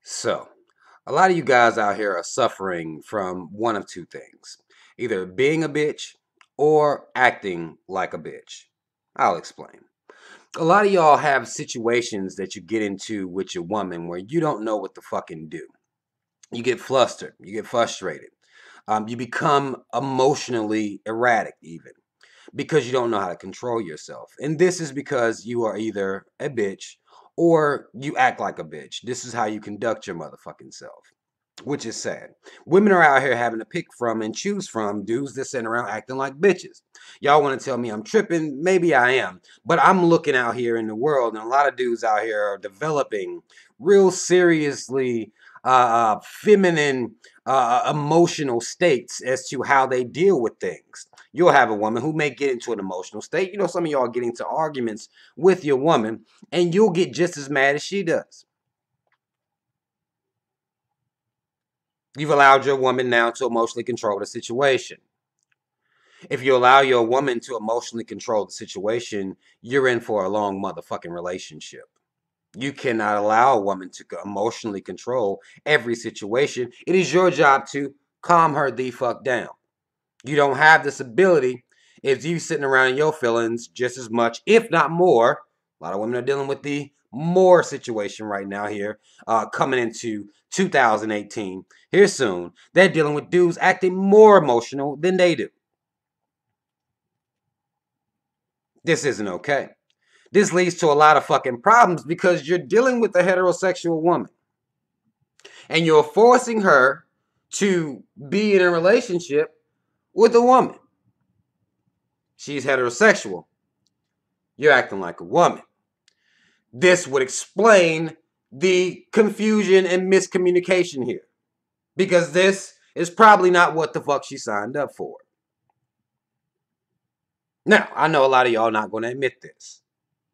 So, a lot of you guys out here are suffering from one of two things, either being a bitch or acting like a bitch. I'll explain. A lot of y'all have situations that you get into with your woman where you don't know what to fucking do. You get flustered, you get frustrated, you become emotionally erratic, even because you don't know how to control yourself. And this is because you are either a bitch or you act like a bitch. This is how you conduct your motherfucking self, which is sad. Women are out here having to pick from and choose from dudes that sitting around acting like bitches. Y'all want to tell me I'm tripping? Maybe I am. But I'm looking out here in the world, and a lot of dudes out here are developing real seriously feminine emotional states as to how they deal with things. You'll have a woman who may get into an emotional state. You know, some of y'all get into arguments with your woman, and you'll get just as mad as she does. You've allowed your woman now to emotionally control the situation. If you allow your woman to emotionally control the situation, you're in for a long motherfucking relationship. You cannot allow a woman to emotionally control every situation. It is your job to calm her the fuck down. You don't have this ability if you sitting around in your feelings just as much, if not more. A lot of women are dealing with the more situation right now here, coming into 2018 here soon. They're dealing with dudes acting more emotional than they do. This isn't okay. This leads to a lot of fucking problems because you're dealing with a heterosexual woman and you're forcing her to be in a relationship with a woman. She's heterosexual. You're acting like a woman. This would explain the confusion and miscommunication here, because this is probably not what the fuck she signed up for. Now, I know a lot of y'all not going to admit this.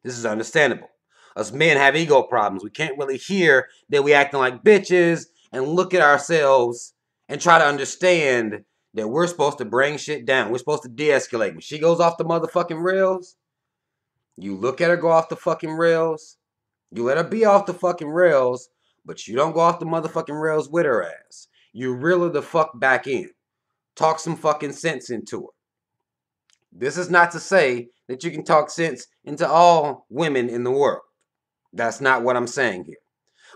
This is understandable. Us men have ego problems. We can't really hear that we acting like bitches and look at ourselves and try to understand that we're supposed to bring shit down. We're supposed to de-escalate. When she goes off the motherfucking rails, you look at her go off the fucking rails. You let her be off the fucking rails, but you don't go off the motherfucking rails with her ass. You reel her the fuck back in. Talk some fucking sense into her. This is not to say that you can talk sense into all women in the world. That's not what I'm saying here.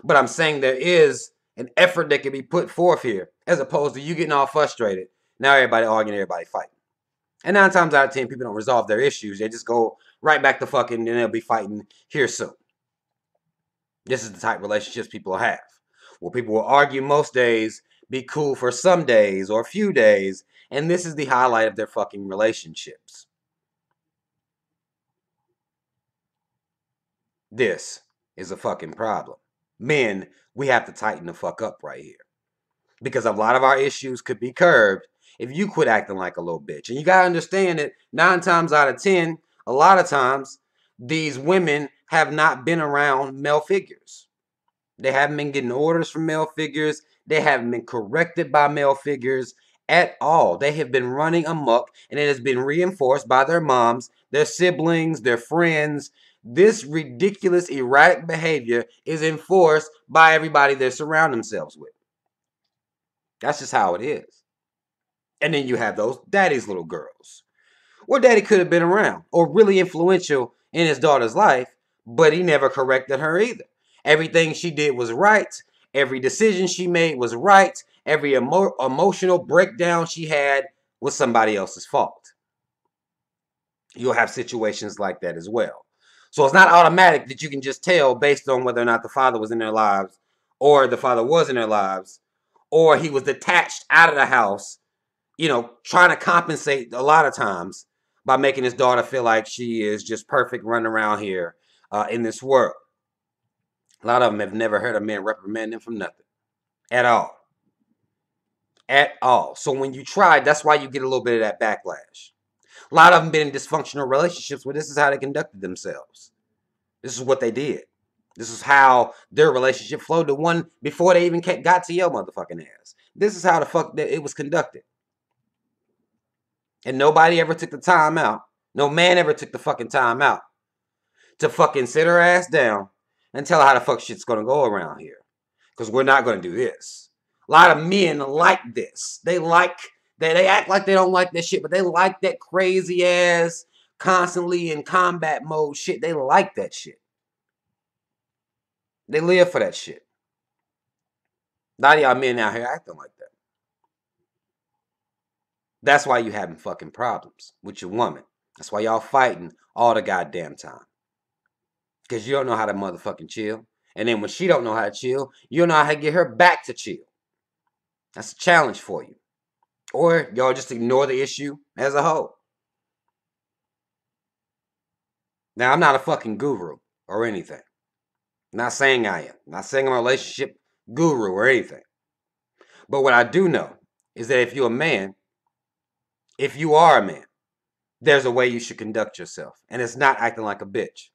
But I'm saying there is an effort that can be put forth here, as opposed to you getting all frustrated. Now everybody arguing, everybody fighting. And 9 times out of 10, people don't resolve their issues. They just go right back to fucking, and they'll be fighting here soon. This is the type of relationships people have, where people will argue most days, be cool for some days or a few days, and this is the highlight of their fucking relationships. This is a fucking problem. Men, we have to tighten the fuck up right here, because a lot of our issues could be curbed if you quit acting like a little bitch. And you gotta understand that 9 times out of 10, a lot of times, these women have not been around male figures. They haven't been getting orders from male figures. They haven't been corrected by male figures at all. They have been running amok, and it has been reinforced by their moms, their siblings, their friends. This ridiculous, erratic behavior is enforced by everybody they surround themselves with. That's just how it is. And then you have those daddy's little girls, where daddy could have been around or really influential in his daughter's life, but he never corrected her either. Everything she did was right. Every decision she made was right. Every emotional breakdown she had was somebody else's fault. You'll have situations like that as well. So it's not automatic that you can just tell based on whether or not the father was in their lives, or the father was in their lives, or he was detached out of the house, trying to compensate a lot of times by making his daughter feel like she is just perfect running around here in this world. A lot of them have never heard a man reprimand them from nothing at all. At all. So when you try, that's why you get a little bit of that backlash. A lot of them been in dysfunctional relationships where this is how they conducted themselves. This is what they did. This is how their relationship flowed, the one before they even got to your motherfucking ass. This is how the fuck that it was conducted. And nobody ever took the time out. No man ever took the fucking time out to fucking sit her ass down and tell her how the fuck shit's gonna go around here. because we're not going to do this. A lot of men like this. They act like they don't like that shit, but they like that crazy ass, constantly in combat mode shit. They like that shit. They live for that shit. A lot of y'all men out here acting like that. That's why you having fucking problems with your woman. That's why y'all fighting all the goddamn time. Because you don't know how to motherfucking chill. And then when she don't know how to chill, you don't know how to get her back to chill. That's a challenge for you. Or y'all just ignore the issue as a whole. Now, I'm not a fucking guru or anything. I'm not saying I am. I'm not saying I'm a relationship guru or anything. But what I do know is that if you're a man, if you are a man, there's a way you should conduct yourself. And it's not acting like a bitch.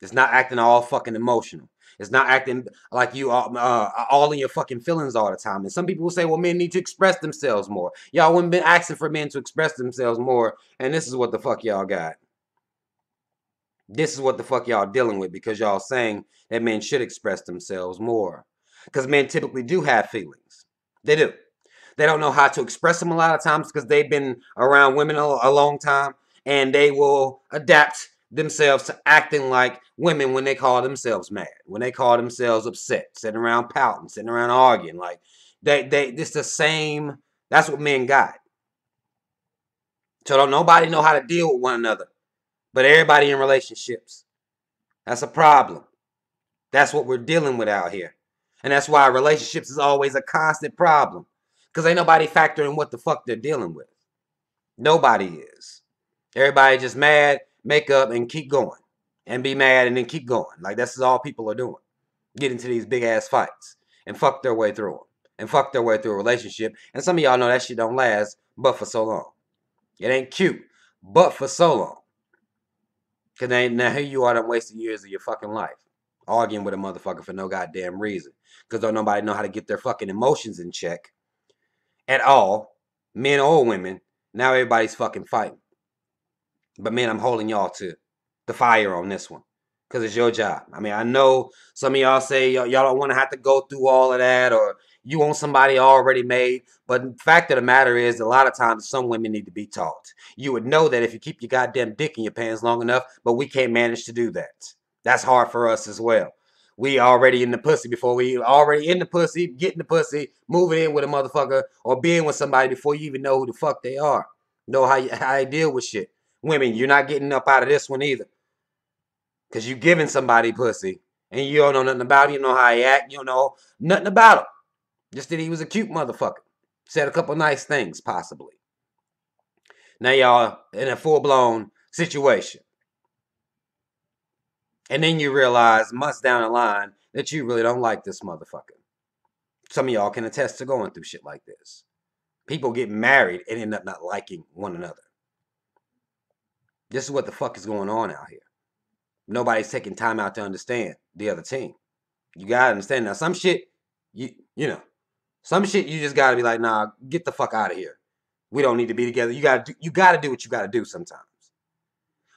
It's not acting all fucking emotional. It's not acting like you all in your fucking feelings all the time. And some people will say, well, men need to express themselves more. Y'all wouldn't been asking for men to express themselves more. And this is what the fuck y'all got. This is what the fuck y'all dealing with, because y'all saying that men should express themselves more. Because men typically do have feelings. They do. They don't know how to express them a lot of times because they've been around women a long time, and they will adapt themselves to acting like women when they call themselves mad, when they call themselves upset, sitting around pouting, sitting around arguing. Like it's the same. That's what men got. So don't nobody know how to deal with one another, but everybody in relationships. That's a problem. That's what we're dealing with out here. And that's why relationships is always a constant problem. Because ain't nobody factoring what the fuck they're dealing with. Nobody is. Everybody just mad, make up, and keep going. And be mad and then keep going. Like, that's all people are doing. Get into these big ass fights. And fuck their way through them. And fuck their way through a relationship. And some of y'all know that shit don't last but for so long. It ain't cute, but for so long. Because now here you are done wasting years of your fucking life. Arguing with a motherfucker for no goddamn reason. Because don't nobody know how to get their fucking emotions in check. At all. Men or women. Now everybody's fucking fighting. But man, I'm holding y'all to the fire on this one. Because it's your job. I mean, I know some of y'all say y'all don't want to have to go through all of that, or you want somebody already made. But the fact of the matter is, a lot of times some women need to be taught. You would know that if you keep your goddamn dick in your pants long enough, but we can't manage to do that. That's hard for us as well. We already in the pussy before we already in the pussy, getting the pussy, moving in with a motherfucker, or being with somebody before you even know who the fuck they are. Know how you deal with shit. Women, you're not getting up out of this one either. Because you giving somebody pussy, and you don't know nothing about him. You don't know how he act. You don't know nothing about him. Just that he was a cute motherfucker. Said a couple nice things, possibly. Now y'all in a full-blown situation. And then you realize months down the line that you really don't like this motherfucker. Some of y'all can attest to going through shit like this. People get married and end up not liking one another. This is what the fuck is going on out here. Nobody's taking time out to understand the other team. You gotta understand. Now, some shit, you know, some shit you just gotta be like, nah, get the fuck out of here. We don't need to be together. You gotta do what you gotta do sometimes.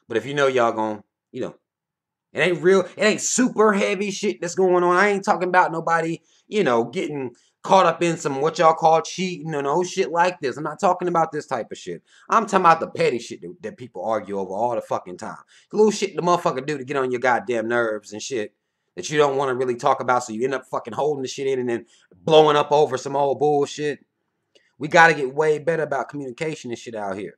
But if you know y'all gonna, it ain't real, it ain't super heavy shit that's going on. I ain't talking about nobody, getting caught up in some what y'all call cheating and no shit like this. I'm not talking about this type of shit. I'm talking about the petty shit that people argue over all the fucking time. The little shit the motherfucker do to get on your goddamn nerves and shit that you don't want to really talk about, so you end up fucking holding the shit in and then blowing up over some old bullshit. We got to get way better about communication and shit out here.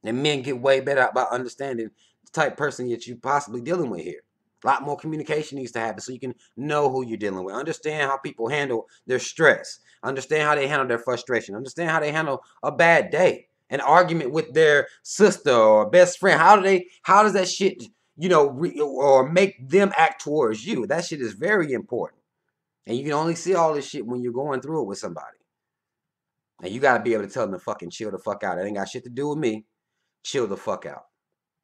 And men get way better about understanding the type of person that you possibly dealing with here. A lot more communication needs to happen so you can know who you're dealing with. Understand how people handle their stress. Understand how they handle their frustration. Understand how they handle a bad day. An argument with their sister or best friend. How does that shit, or make them act towards you? That shit is very important. And you can only see all this shit when you're going through it with somebody. And you got to be able to tell them to fucking chill the fuck out. It ain't got shit to do with me. Chill the fuck out.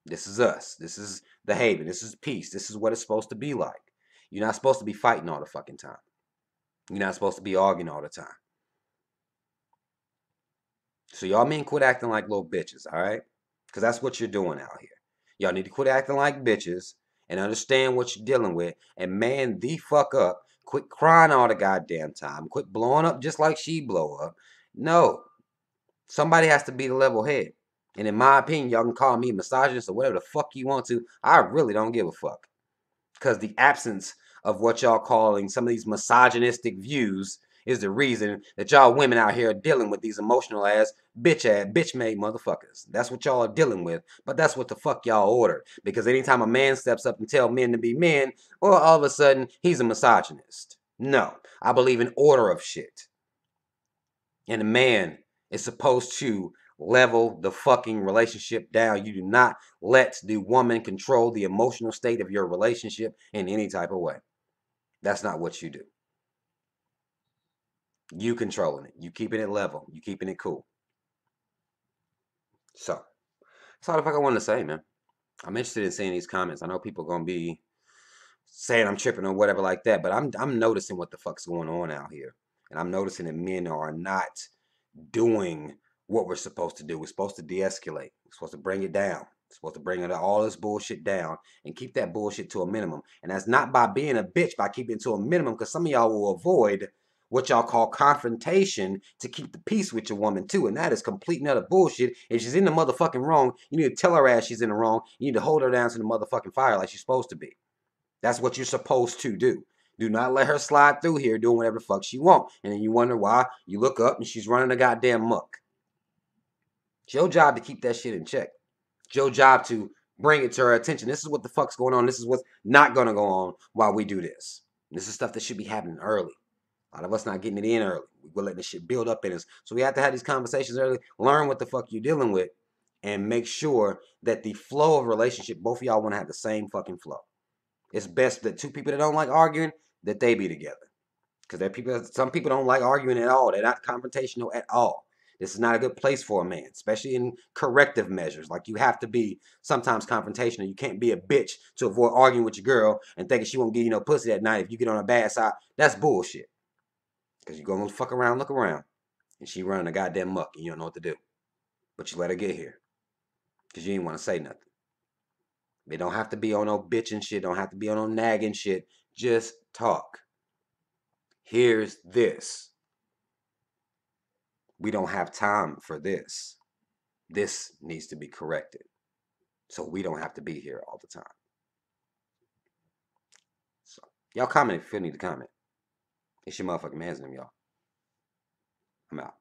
This is us. This is the haven. This is peace. This is what it's supposed to be like. You're not supposed to be fighting all the fucking time. You're not supposed to be arguing all the time. So y'all men quit acting like little bitches, all right? Because that's what you're doing out here. Y'all need to quit acting like bitches and understand what you're dealing with and man the fuck up, Quit crying all the goddamn time. Quit blowing up just like she blow up. No. Somebody has to be the level head. And in my opinion, y'all can call me misogynist or whatever the fuck you want to. I really don't give a fuck. Because the absence of what y'all calling some of these misogynistic views is the reason that y'all women out here are dealing with these emotional bitch made motherfuckers. That's what y'all are dealing with. But that's what the fuck y'all ordered. Because anytime a man steps up and tell men to be men, well, all of a sudden he's a misogynist. No, I believe in order of shit. And a man is supposed to level the fucking relationship down. You do not let the woman control the emotional state of your relationship in any type of way. That's not what you do. You controlling it. You keeping it level. You keeping it cool. So, that's all the fuck I wanted to say, man. I'm interested in seeing these comments. I know people are gonna be saying I'm tripping or whatever like that, but I'm noticing what the fuck's going on out here. And I'm noticing that men are not doing what we're supposed to do. We're supposed to de-escalate. We're supposed to bring it down. We're supposed to bring all this bullshit down and keep that bullshit to a minimum. And that's not by being a bitch, by keeping it to a minimum, because some of y'all will avoid what y'all call confrontation to keep the peace with your woman too. And that is complete and utter bullshit. If she's in the motherfucking wrong, you need to tell her ass she's in the wrong. You need to hold her down to the motherfucking fire like she's supposed to be. That's what you're supposed to do. Do not let her slide through here doing whatever the fuck she want. And then you wonder why you look up and she's running a goddamn muck. It's your job to keep that shit in check. It's your job to bring it to her attention. This is what the fuck's going on. This is what's not going to go on while we do this. This is stuff that should be happening early. A lot of us not getting it in early. We're letting this shit build up in us. So we have to have these conversations early. Learn what the fuck you're dealing with. And make sure that the flow of relationship, both of y'all want to have the same fucking flow. It's best that two people that don't like arguing, that they be together. Because some people don't like arguing at all. They're not confrontational at all. This is not a good place for a man, especially in corrective measures. Like you have to be sometimes confrontational. You can't be a bitch to avoid arguing with your girl and thinking she won't give you no pussy that night if you get on her bad side. That's bullshit. Because you're going to fuck around, look around, and she running a goddamn muck and you don't know what to do. But you let her get here because you ain't want to say nothing. They don't have to be on no bitching shit. Don't have to be on no nagging shit. Just talk. Here's this. We don't have time for this. This needs to be corrected. So we don't have to be here all the time. So y'all comment if you feel need to comment. It's your motherfucking man's name, y'all. I'm out.